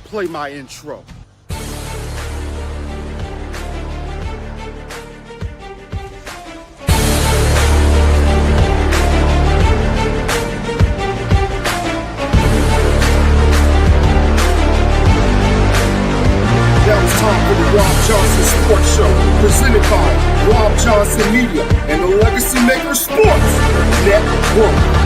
Play my intro. Now it's time for the Robb Johnson Sports Show, presented by Robb Johnson Media and the Legacy Maker Sports Network.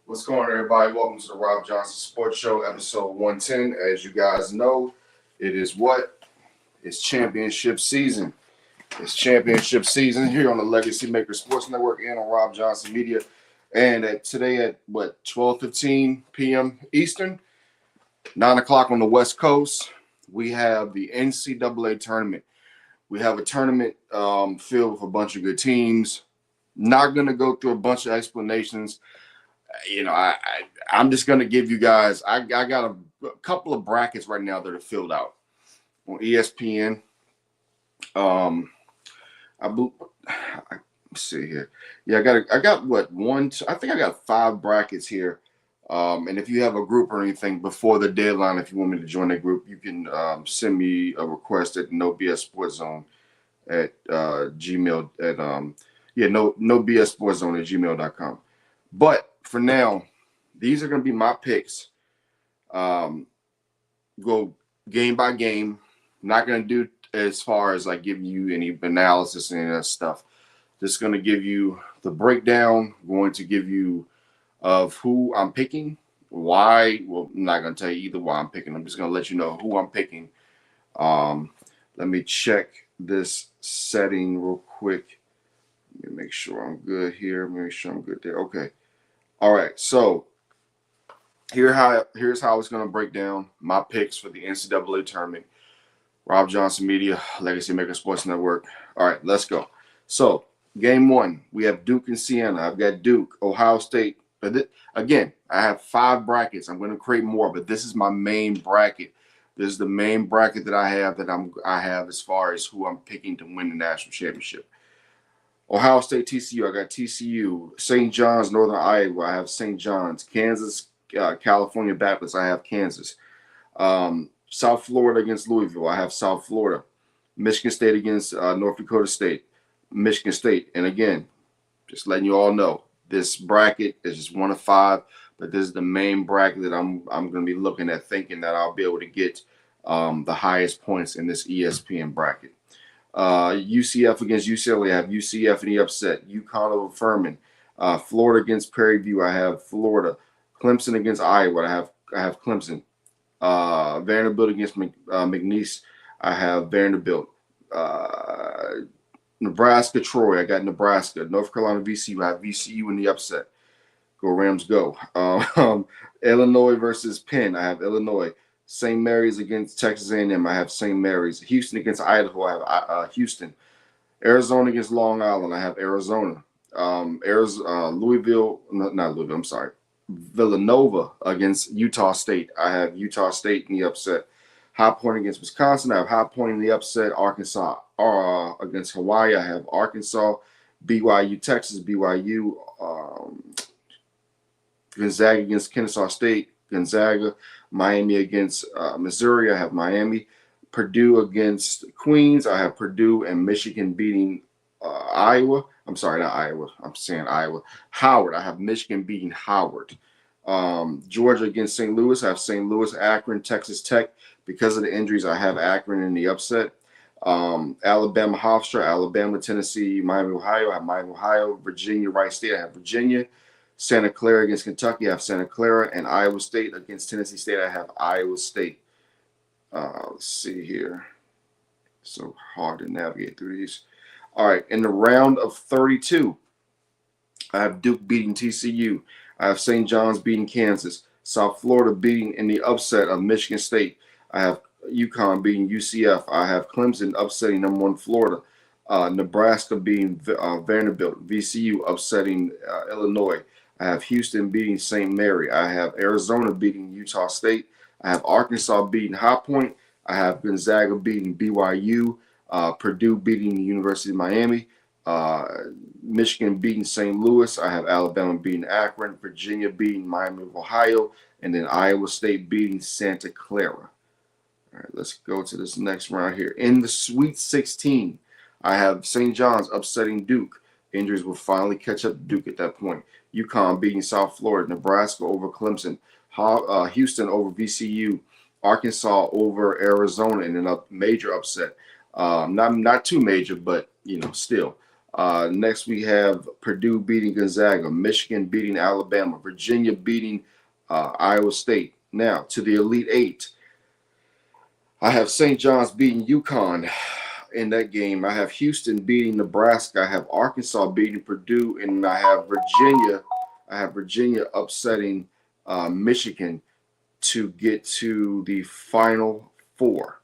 What's going on, everybody? Welcome to the Robb Johnson Sports Show, episode 110. As you guys know, it is what? It's championship season. It's championship season here on the Legacy Maker Sports Network and on Robb Johnson Media. And today at, 12:15 p.m. Eastern, 9 o'clock on the West Coast, we have the NCAA tournament. We have a tournament filled with a bunch of good teams. Not going to go through a bunch of explanations. I'm just going to give you guys, I got a couple of brackets right now that are filled out on ESPN. Let's see here. Yeah, I got 5 brackets here. And if you have a group or anything before the deadline, if you want me to join that group, you can send me a request at No BS Sports Zone at Gmail at No BS Sports Zone at gmail.com. But for now, these are going to be my picks. Go game by game. Not going to do as far as like giving you any analysis and any of that stuff. Just going to give you the breakdown. Going to give you of who I'm picking. Why? Well, I'm not going to tell you either why I'm picking. I'm just going to let you know who I'm picking. Let me check this setting real quick. Let me make sure I'm good here. Make sure I'm good there. Okay. All right, so here's how it's going to break down my picks for the NCAA tournament. Robb Johnson Media, Legacy Maker Sports Network. All right, let's go. So game 1, we have Duke and Siena. I've got Duke, Ohio State. Again, I have 5 brackets. I'm going to create more, but this is my main bracket. This is the main bracket that I have as far as who I'm picking to win the national championship. Ohio State, TCU. I got TCU. St. John's, Northern Iowa. I have St. John's. Kansas, California Baptist. I have Kansas. South Florida against Louisville. I have South Florida. Michigan State against North Dakota State. Michigan State. And again, just letting you all know, this bracket is just 1 of 5, but this is the main bracket that I'm going to be looking at, thinking that I'll be able to get the highest points in this ESPN bracket. UCF against UCLA. I have UCF in the upset. UConn over Furman. Florida against Prairie View. I have Florida. Clemson against Iowa. I have Clemson. Vanderbilt against McNeese. I have Vanderbilt. Nebraska, Troy. I got Nebraska. North Carolina, VCU. I have VCU in the upset. Go Rams, go. Illinois versus Penn. I have Illinois. St. Mary's against Texas A&M. I have St. Mary's. Houston against Idaho. I have Houston. Arizona against Long Island. I have Arizona. Villanova against Utah State. I have Utah State in the upset. High Point against Wisconsin. I have High Point in the upset. Arkansas against Hawaii. I have Arkansas. BYU, Texas. BYU. Gonzaga against Kennesaw State. Gonzaga. Miami against Missouri. I have Miami. Purdue against Queens. I have Purdue and Michigan beating Iowa. I'm sorry, not Iowa. I'm saying Iowa. Howard. I have Michigan beating Howard. Georgia against St. Louis. I have St. Louis, Akron, Texas Tech. Because of the injuries, I have Akron in the upset. Alabama, Hofstra. Alabama, Tennessee, Miami, Ohio. I have Miami, Ohio. Virginia, Rice State. I have Virginia. Santa Clara against Kentucky. I have Santa Clara. And Iowa State against Tennessee State. I have Iowa State. Let's see here. So hard to navigate through these. All right. In the round of 32, I have Duke beating TCU. I have St. John's beating Kansas. South Florida beating in the upset of Michigan State. I have UConn beating UCF. I have Clemson upsetting #1 Florida. Nebraska beating Vanderbilt. VCU upsetting Illinois. I have Houston beating St. Mary. I have Arizona beating Utah State. I have Arkansas beating High Point. I have Gonzaga beating BYU. Purdue beating the University of Miami. Uh, Michigan beating St. Louis. I have Alabama beating Akron. Virginia beating Miami of Ohio. And then Iowa State beating Santa Clara. All right, let's go to this next round here. In the Sweet 16, I have St. John's upsetting Duke. Injuries will finally catch up to Duke at that point. UConn beating South Florida. Nebraska over Clemson. Houston over VCU. Arkansas over Arizona in a major upset. Not too major, but still. Next we have Purdue beating Gonzaga. Michigan beating Alabama. Virginia beating Iowa State. Now to the Elite Eight. I have St. John's beating UConn in that game. I have Houston beating Nebraska. I have Arkansas beating Purdue, and I have Virginia. Upsetting Michigan to get to the Final Four.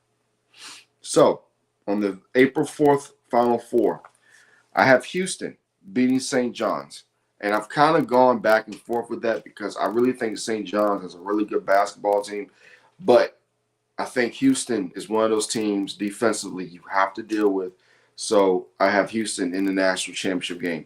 So on the April 4th Final Four, I have Houston beating St. John's. And I've kind of gone back and forth with that because I really think St. John's has a really good basketball team. But I think Houston is one of those teams defensively you have to deal with. So I have Houston in the national championship game.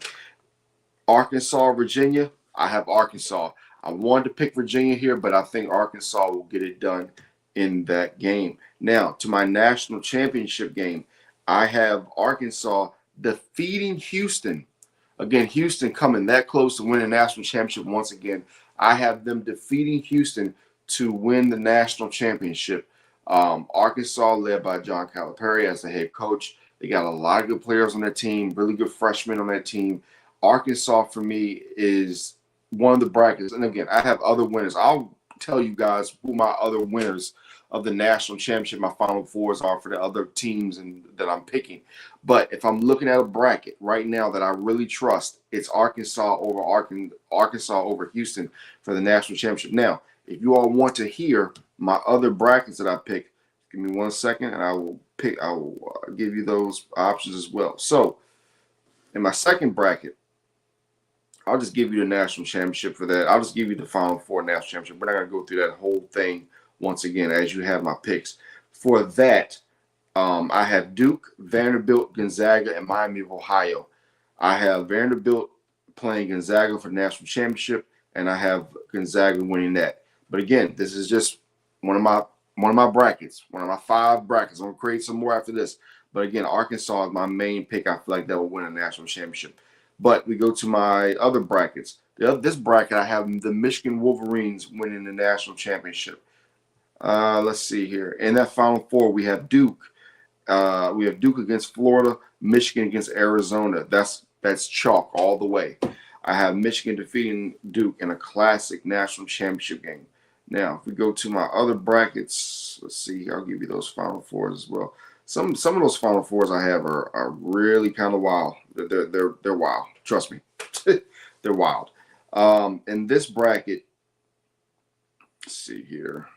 Arkansas, Virginia, I have Arkansas. I wanted to pick Virginia here, but I think Arkansas will get it done in that game. Now, to my national championship game, I have Arkansas defeating Houston. Again, Houston coming that close to winning the national championship once again. I have them defeating Houston to win the national championship. Arkansas, led by John Calipari as the head coach. They got a lot of good players on their team, really good freshmen on that team. Arkansas, for me, is one of the brackets. And again, I have other winners. I'll tell you guys who my other winners of the national championship, my Final Fours are for the other teams and that I'm picking. But if I'm looking at a bracket right now that I really trust, it's Arkansas over Houston for the national championship. Now, if you all want to hear my other brackets that I picked, give me 1 second and I will give you those options as well. So in my second bracket, I'll just give you the national championship for that. I'll just give you the Final Four national championship. We're not going to go through that whole thing once again as you have my picks. For that, I have Duke, Vanderbilt, Gonzaga, and Miami of Ohio. I have Vanderbilt playing Gonzaga for the national championship, and I have Gonzaga winning that. But again, this is just one of my brackets, one of my 5 brackets. I'm gonna create some more after this. But again, Arkansas is my main pick. I feel like that will win a national championship. But we go to my other brackets. This bracket, I have the Michigan Wolverines winning the national championship. Let's see here. In that Final Four, we have Duke. We have Duke against Florida, Michigan against Arizona. That's chalk all the way. I have Michigan defeating Duke in a classic national championship game. Now, if we go to my other brackets, let's see. I'll give you those Final Fours as well. Some of those Final Fours I have are really kind of wild. They're wild. Trust me, they're wild. In this bracket, let's see here.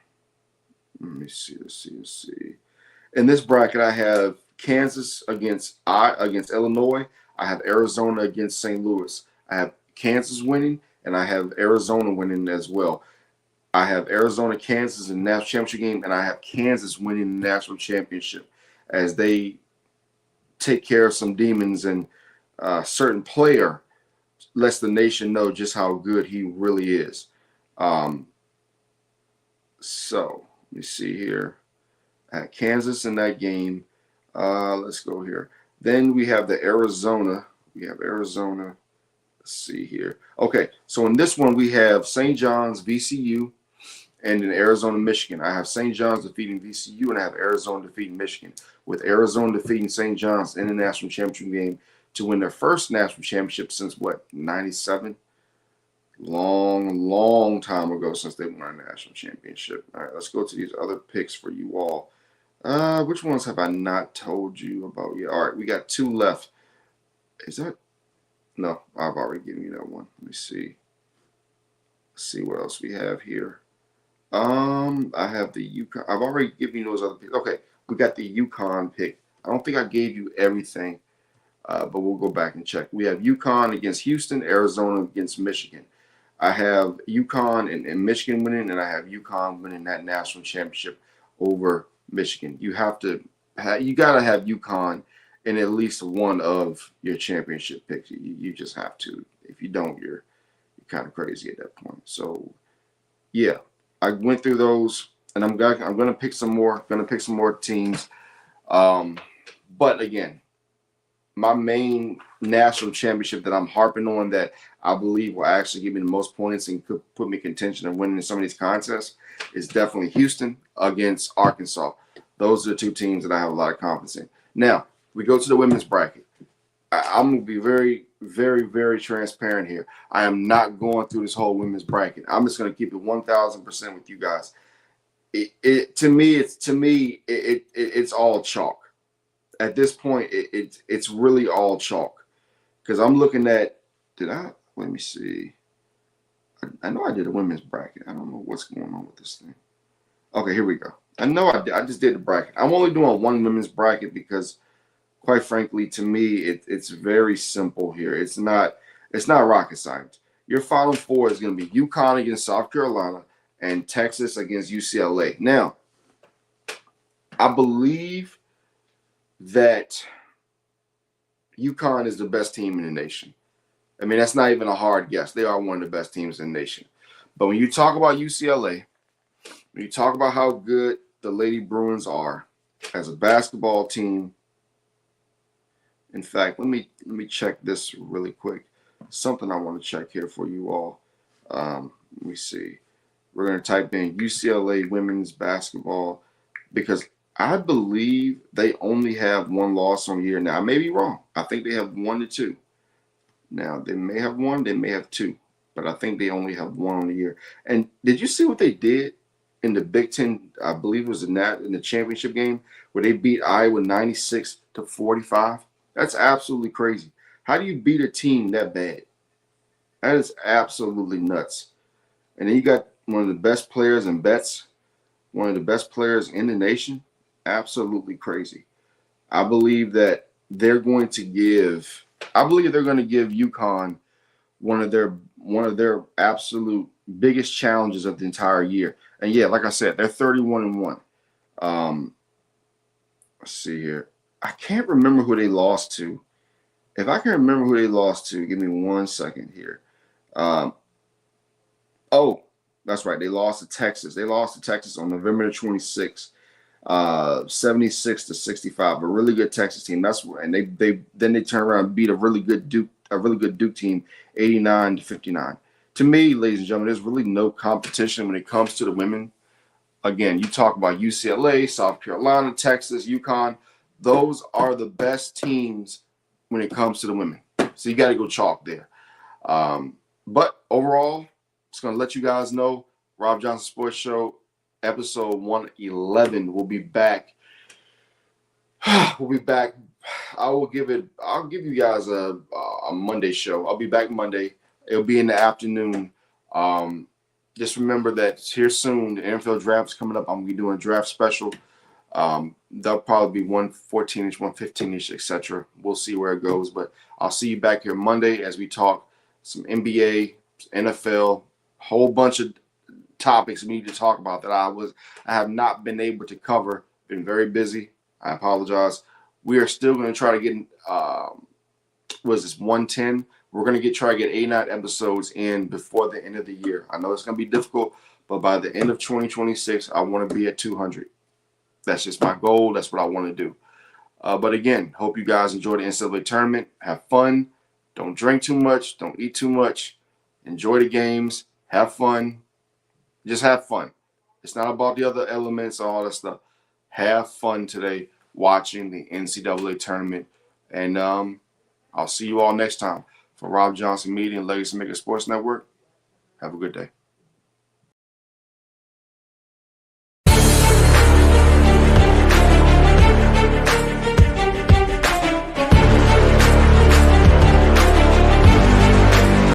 Let me see. Let's see. In this bracket, I have Kansas against Illinois. I have Arizona against St. Louis. I have Kansas winning, and I have Arizona winning as well. I have Arizona, Kansas in the national championship game, and I have Kansas winning the national championship as they take care of some demons, and a certain player lets the nation know just how good he really is. So let me see here. I had Kansas in that game. Let's go here. Then we have the Arizona. Let's see here. Okay, so in this one we have St. John's, VCU, and in Arizona, Michigan. I have St. John's defeating VCU, and I have Arizona defeating Michigan, with Arizona defeating St. John's in the national championship game to win their first national championship since, 97? Long time ago since they won a national championship. All right, let's go to these other picks for you all. Which ones have I not told you about yet? All right, we got 2 left. Is that? No, I've already given you that one. Let me see. Let's see what else we have here. I have the UConn. I've already given you those other picks. Okay, we got the UConn pick. I don't think I gave you everything, but we'll go back and check. We have UConn against Houston, Arizona against Michigan. I have UConn and Michigan winning, and I have UConn winning that national championship over Michigan. You gotta have UConn in at least one of your championship picks. You just have to. If you don't, you're kind of crazy at that point. So yeah, I went through those, and I'm gonna pick some more. Gonna pick some more teams. Um, but again, my main national championship that I'm harping on that I believe will actually give me the most points and could put me in contention of winning some of these contests is definitely Houston against Arkansas. Those are the two teams that I have a lot of confidence in. Now, we go to the women's bracket. I'm going to be very, very, very transparent here. I am not going through this whole women's bracket. I'm just going to keep it 1,000% with you guys. It's all chalk. At this point, it's really all chalk because I'm looking at. Let me see. I know I did a women's bracket. I don't know what's going on with this thing. Okay, here we go. I know I did. I just did the bracket. I'm only doing one women's bracket because, quite frankly, to me, it's very simple here. It's not rocket science. Your final four is going to be UConn against South Carolina and Texas against UCLA. Now, I believe that UConn is the best team in the nation. I mean, that's not even a hard guess. They are one of the best teams in the nation. But when you talk about UCLA, when you talk about how good the Lady Bruins are as a basketball team, in fact, let me check this really quick. Something I want to check here for you all. Let me see. We're going to type in UCLA women's basketball because I believe they only have one loss on the year. Now, I may be wrong. I think they have 1 to 2. Now, they may have 1, they may have 2, but I think they only have 1 on the year. And did you see what they did in the Big Ten? I believe it was in the championship game where they beat Iowa 96-45. That's absolutely crazy. How do you beat a team that bad? That is absolutely nuts. And then you got one of the best players in bets, one of the best players in the nation. Absolutely crazy. I believe that they're going to give UConn one of their absolute biggest challenges of the entire year. And yeah, like I said, they're 31-1. Let's see here. I can't remember who they lost to. If I can remember who they lost to, give me 1 second here. Oh, that's right. They lost to Texas. They lost to Texas on November the 26th, 76-65. A really good Texas team. And they turn around and beat a really good Duke team, 89-59. To me, ladies and gentlemen, there's really no competition when it comes to the women. Again, you talk about UCLA, South Carolina, Texas, UConn. Those are the best teams when it comes to the women. So you got to go chalk there. But overall, just going to let you guys know, Rob Johnson Sports Show, episode 111. We'll be back. We'll be back. I'll give you guys a Monday show. I'll be back Monday. It'll be in the afternoon. Just remember that here soon, the NFL draft is coming up. I'm going to be doing a draft special. There'll probably be 114-ish, 115-ish, etc. We'll see where it goes. But I'll see you back here Monday as we talk some NBA, NFL, whole bunch of topics we need to talk about that I have not been able to cover. Been very busy. I apologize. We are still going to try to get 110. We're going to try to get 89 episodes in before the end of the year. I know it's going to be difficult, but by the end of 2026, I want to be at 200. That's just my goal. That's what I want to do. But again, hope you guys enjoy the NCAA tournament. Have fun. Don't drink too much. Don't eat too much. Enjoy the games. Have fun. Just have fun. It's not about the other elements, all that stuff. Have fun today watching the NCAA tournament. And I'll see you all next time. For Rob Johnson Media and Legacy Maker Sports Network, have a good day.